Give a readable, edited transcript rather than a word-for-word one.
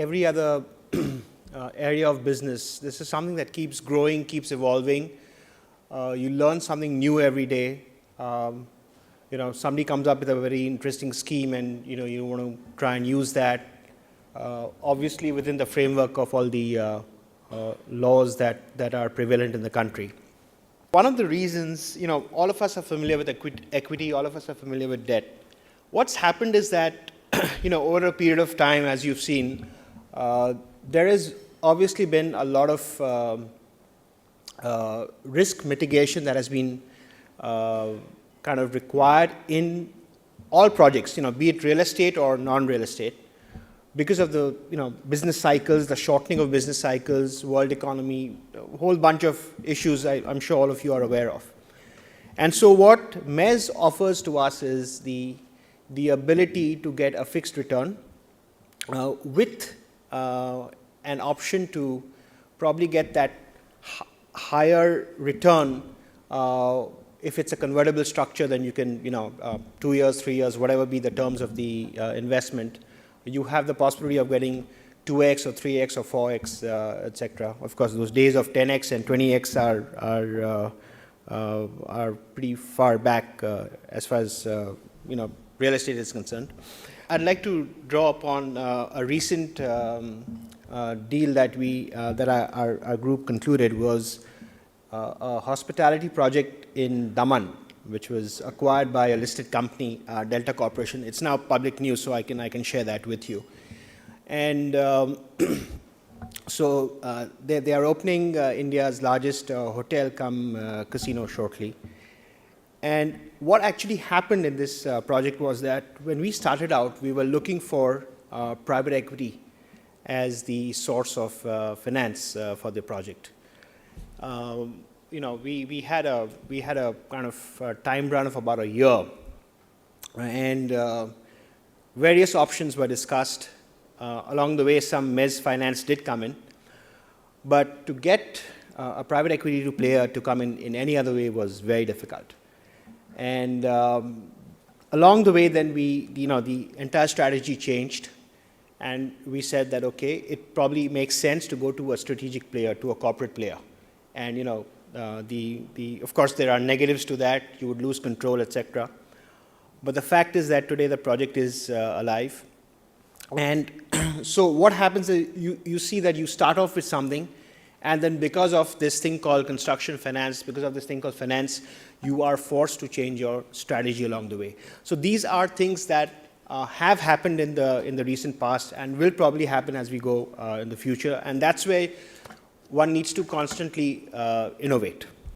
every other area of business, this is something that keeps growing, keeps evolving. You learn something new every day. Somebody comes up with a very interesting scheme, and you want to try and use that, obviously within the framework of all the laws that are prevalent in the country. One of the reasons, all of us are familiar with equity, all of us are familiar with debt. What's happened is that, over a period of time, as you've seen, there has obviously been a lot of risk mitigation that has been kind of required in all projects, be it real estate or non-real estate, because of the business cycles, the shortening of business cycles, world economy, a whole bunch of issues I'm sure all of you are aware of. And so what MES offers to us is the ability to get a fixed return with an option to probably get that higher return. If it's a convertible structure, then you can, 2 years, 3 years, whatever be the terms of the investment, you have the possibility of getting 2x or 3x or 4x, etc. Of course, those days of 10x and 20x are pretty far back as far as real estate is concerned. I'd like to draw upon a recent deal that our group concluded. Was a hospitality project in Daman, which was acquired by a listed company, Delta Corporation. It's now public news, so I can share that with you. And so they are opening India's largest hotel cum casino shortly. And what actually happened in this project was that when we started out, we were looking for private equity as the source of finance for the project. We had a kind of time run of about a year, and various options were discussed. Along the way, some MES finance did come in, but to get a private equity player to come in any other way was very difficult. And along the way, then the entire strategy changed, and we said that okay, it probably makes sense to go to a strategic player, to a corporate player, and of course there are negatives to that. You would lose control, etc. But the fact is that today the project is alive, and so what happens is you see that you start off with something, and then because of this thing called construction finance, because of this thing called finance, you are forced to change your strategy along the way. So these are things that have happened in the recent past and will probably happen as we go in the future, and that's where one needs to constantly innovate.